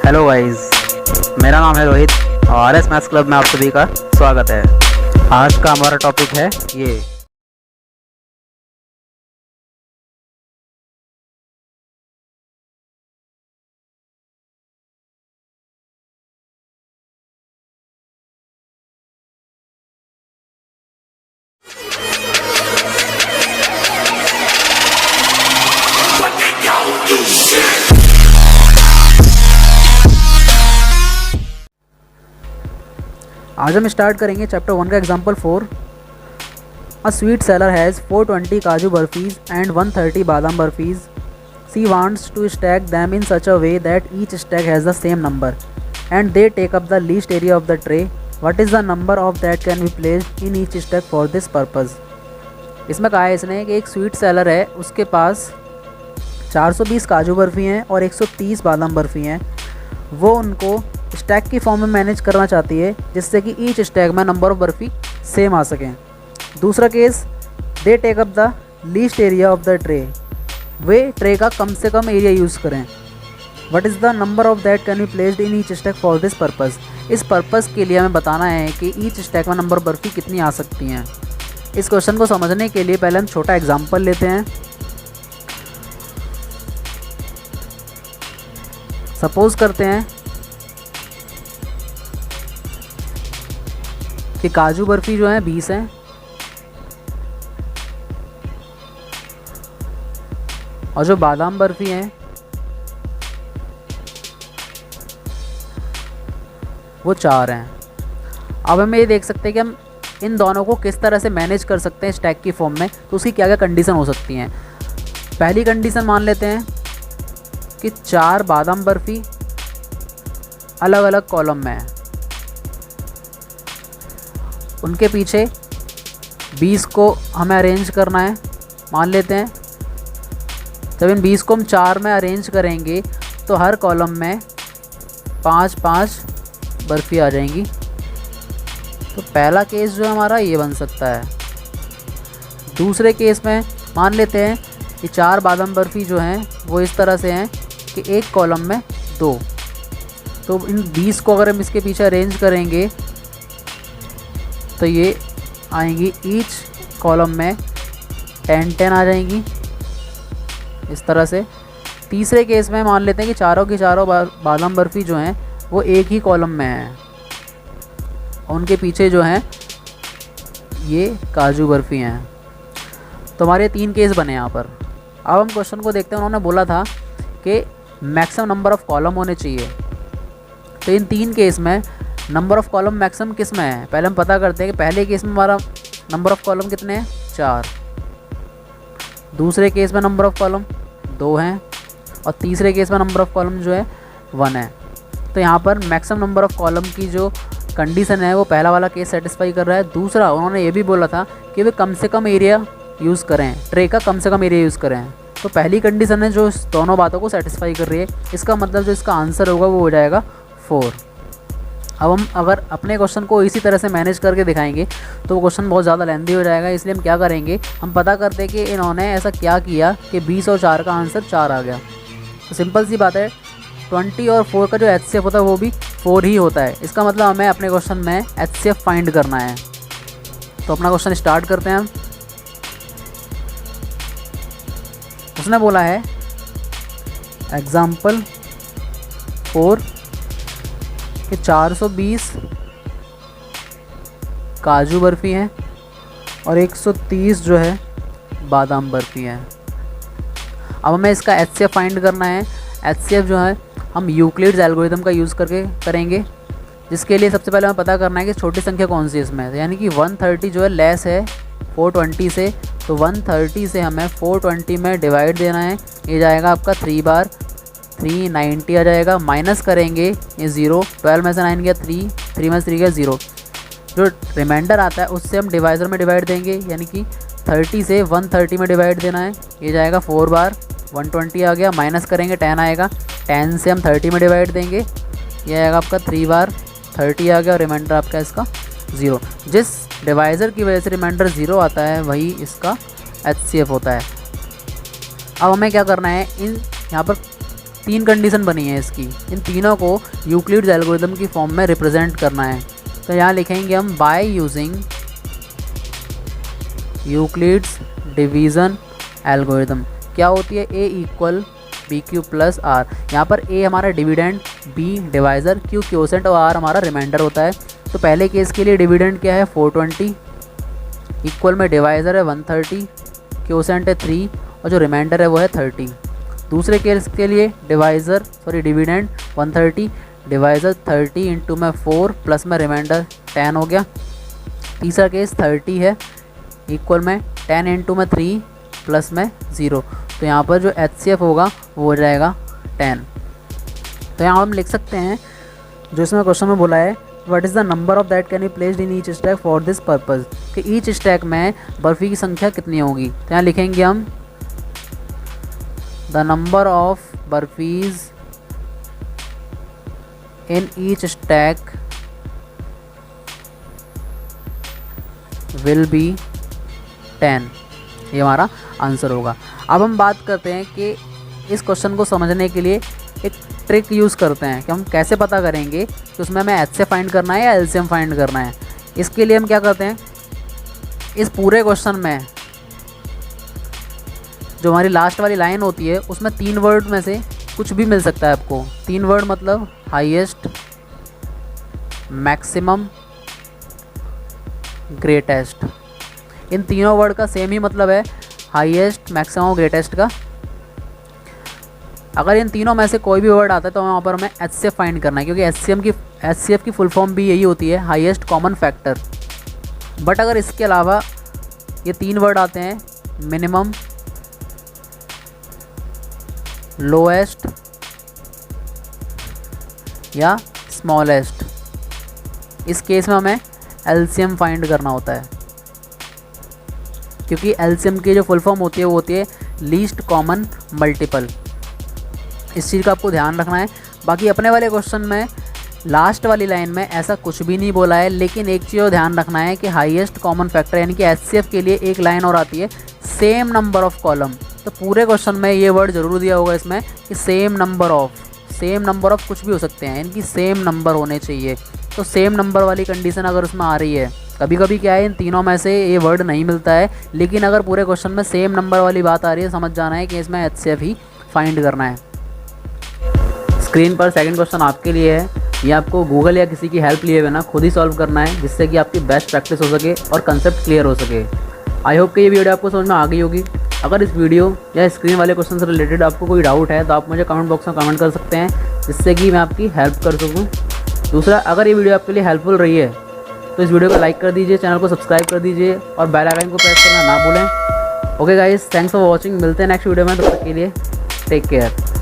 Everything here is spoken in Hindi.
हेलो गाइस, मेरा नाम है रोहित और आरएस मैथ्स क्लब में आप सभी का स्वागत है। आज का हमारा टॉपिक है ये। आज हम स्टार्ट करेंगे चैप्टर 1 का example 4। A sweet seller has 420 kaju barfis and 130 badam barfis. She wants to stack them in such a way that each stack has the same number and they take up the least area of the tray. What is the number of that can be placed in each stack for this purpose. इसमें कहा है इसने कि एक स्वीट सेलर है, उसके पास 420 काजू बर्फ़ी हैं और 130 बादाम बर्फ़ी हैं. वो उनको स्टैक की फॉर्म में मैनेज करना चाहती है जिससे कि ईच स्टैक में नंबर ऑफ़ बर्फ़ी सेम आ सकें. दूसरा case, they take up the least area of the tray. वे ट्रे का कम से कम एरिया यूज़ करें. What is the number of that can be placed in each stack for this purpose. इस पर्पज़ के लिए हमें बताना है कि ईच स्टैक में नंबर बर्फ़ी कितनी आ सकती हैं. इस क्वेश्चन को समझने के लिए पहले हम छोटा एग्जाम्पल लेते हैं. सपोज़ करते हैं कि काजू बर्फ़ी जो है 20 हैं और जो बादाम बर्फ़ी हैं वो 4 हैं. अब हम ये देख सकते हैं कि हम इन दोनों को किस तरह से मैनेज कर सकते हैं स्टैक की फॉर्म में. तो उसकी क्या क्या कंडीशन हो सकती हैं. पहली कंडीशन मान लेते हैं कि 4 बादाम बर्फ़ी अलग अलग कॉलम में है. उनके पीछे 20 को हमें अरेंज करना है. मान लेते हैं जब इन 20 को हम 4 में अरेंज करेंगे तो हर कॉलम में 5-5 बर्फ़ी आ जाएंगी. तो पहला केस जो हमारा ये बन सकता है. दूसरे केस में मान लेते हैं कि 4 बादाम बर्फ़ी जो हैं वो इस तरह से हैं कि एक कॉलम में 2. तो इन 20 को अगर हम इसके पीछे अरेंज करेंगे तो ये आएंगी ईच कॉलम में 10-10 आ जाएंगी इस तरह से. तीसरे केस में मान लेते हैं कि चारों की चारों बादाम बर्फ़ी जो हैं वो एक ही कॉलम में हैं और उनके पीछे जो हैं ये काजू बर्फ़ी हैं. तो हमारे 3 केस बने यहाँ पर. अब हम क्वेश्चन को देखते हैं. उन्होंने बोला था कि मैक्सिमम नंबर ऑफ़ कॉलम होने चाहिए. तो इन 3 केस में नंबर ऑफ़ कॉलम मैक्सिमम किस में है पहले हम पता करते हैं कि पहले केस में हमारा नंबर ऑफ़ कॉलम कितने हैं 4. दूसरे केस में नंबर ऑफ़ कॉलम 2 हैं और तीसरे केस में नंबर ऑफ़ कॉलम जो है 1 है. तो यहाँ पर मैक्सिमम नंबर ऑफ़ कॉलम की जो कंडीशन है वो पहला वाला केस सेटिस्फाई कर रहा है. दूसरा, उन्होंने ये भी बोला था कि वे कम से कम एरिया यूज़ करें, ट्रे का कम से कम एरिया यूज़ करें. तो पहली कंडीशन है जो दोनों बातों को सेटिस्फाई कर रही है. इसका मतलब जो इसका आंसर होगा वो हो जाएगा 4. अब हम अगर अपने क्वेश्चन को इसी तरह से मैनेज करके दिखाएंगे तो वो क्वेश्चन बहुत ज़्यादा लेंदी हो जाएगा. इसलिए हम क्या करेंगे, हम पता करते हैं कि इन्होंने ऐसा क्या किया कि 20 और 4 का आंसर 4 आ गया. तो सिंपल सी बात है, 20 और 4 का जो HCF होता है वो भी 4 ही होता है. इसका मतलब हमें अपने क्वेश्चन में HCF फाइंड करना है. तो अपना क्वेश्चन स्टार्ट करते हैं हम. उसने बोला है एग्जाम्पल 4 कि 420 काजू बर्फ़ी हैं और 130 जो है बादाम बर्फ़ी हैं. अब हमें इसका HCF फाइंड करना है. HCF जो है हम यूक्लिड्स एल्गोरिथम का यूज़ करके करेंगे, जिसके लिए सबसे पहले हमें पता करना है कि छोटी संख्या कौन सी है इसमें. यानी कि 130 जो है लेस है 420 से. तो 130 से हमें 420 में डिवाइड देना है. ये जाएगा आपका 3 बार 390 आ जाएगा. माइनस करेंगे ये 0, 12 में से 9 गया 3, 3 में से 3 गया 0. जो रिमाइंडर आता है उससे हम डिवाइज़र में डिवाइड देंगे. यानी कि 30 से 130 में डिवाइड देना है. ये जाएगा 4 बार 120 आ गया. माइनस करेंगे 10 आएगा. 10 से हम 30 में डिवाइड देंगे. ये आएगा आपका 3 बार 30 आ गया और रिमाइंडर आपका इसका 0. जिस डिवाइज़र की वजह से रिमाइंडर 0 आता है वही इसका HCF होता है. अब हमें क्या करना है, इन यहाँ पर 3 कंडीशन बनी है इसकी, इन तीनों को यूक्लिड्स एल्गोरिथम की फॉर्म में रिप्रेजेंट करना है। तो यहाँ लिखेंगे हम by using Euclid's division algorithm. क्या होती है? A equal B Q plus R. यहाँ पर ए हमारा dividend, B divisor, Q quotient और आर हमारा रिमाइंडर होता है। तो पहले केस के लिए डिविडेंड क्या है? 420, इक्वल में डिवाइज़र है 130, क्वोशेंट है 3 और जो रिमाइंडर है वो है 30। दूसरे केस के लिए डिविडेंड 130, डिवाइज़र 30 इंटू में 4 प्लस में रिमाइंडर 10 हो गया। तीसरा केस 30 है, इक्वल में 10 इंटू में 3 प्लस में 0। तो यहाँ पर जो HCF होगा वो हो जाएगा 10। तो यहाँ हम लिख सकते हैं जो इसमें क्वेश्चन में बोला है, what is the number of that can be placed in each stack for this purpose, कि ईच स्टैक में बर्फ़ी की संख्या कितनी होगी। तो यहाँ लिखेंगे हम the number of barfis in each stack will be 10। ये हमारा आंसर होगा। अब हम बात करते हैं कि इस क्वेश्चन को समझने के लिए एक ट्रिक यूज़ करते हैं कि हम कैसे पता करेंगे कि उसमें हमें HCF फाइंड करना है या LCM फाइंड करना है। इसके लिए हम क्या करते हैं, इस पूरे क्वेश्चन में जो हमारी लास्ट वाली लाइन होती है उसमें 3 वर्ड में से कुछ भी मिल सकता है आपको। 3 वर्ड मतलब हाईएस्ट, मैक्सिमम, ग्रेटेस्ट। इन तीनों वर्ड का सेम ही मतलब है, हाईएस्ट, मैक्सिमम, ग्रेटेस्ट का। अगर इन तीनों में से कोई भी वर्ड आता है तो वहाँ पर हमें HCF फाइंड करना है, क्योंकि HCF की फुल फॉर्म भी यही होती है, हाईएस्ट कॉमन फैक्टर। बट अगर इसके अलावा ये 3 वर्ड आते हैं, मिनिमम, लोएस्ट या स्मॉलेस्ट, इस केस में हमें LCM फाइंड करना होता है, क्योंकि LCM की जो फुल फॉर्म होती है वो होती है लीस्ट कॉमन मल्टीपल। इस चीज़ का आपको ध्यान रखना है। बाकी अपने वाले क्वेश्चन में लास्ट वाली लाइन में ऐसा कुछ भी नहीं बोला है, लेकिन एक चीज़ और ध्यान रखना है कि हाईएस्ट कॉमन फैक्टर यानी कि HCF के लिए एक लाइन और आती है, सेम नंबर ऑफ कॉलम। तो पूरे क्वेश्चन में ये वर्ड ज़रूर दिया होगा इसमें कि सेम नंबर ऑफ कुछ भी हो सकते हैं, इनकी सेम नंबर होने चाहिए। तो सेम नंबर वाली कंडीशन अगर उसमें आ रही है, कभी कभी क्या है इन तीनों में से ये वर्ड नहीं मिलता है, लेकिन अगर पूरे क्वेश्चन में सेम नंबर वाली बात आ रही है, समझ जाना है कि इसमें HCF ही फाइंड करना है। स्क्रीन पर सेकंड क्वेश्चन आपके लिए है, ये आपको गूगल या किसी की हेल्प लिए बिना खुद ही सॉल्व करना है, जिससे कि आपकी बेस्ट प्रैक्टिस हो सके और कंसेप्ट क्लियर हो सके। आई होप कि ये वीडियो आपको समझ में आ गई होगी। अगर इस वीडियो या स्क्रीन वाले क्वेश्चन से रिलेटेड आपको कोई डाउट है तो आप मुझे कमेंट बॉक्स में कमेंट कर सकते हैं, जिससे कि मैं आपकी हेल्प कर सकूँ। दूसरा, अगर ये वीडियो आपके लिए हेल्पफुल रही है तो इस वीडियो को लाइक कर दीजिए, चैनल को सब्सक्राइब कर दीजिए और बेल आइकन को प्रेस करना ना भूलें। Okay guys, thanks for watching. मिलते हैं नेक्स्ट वीडियो में, तब तक के लिए टेक केयर।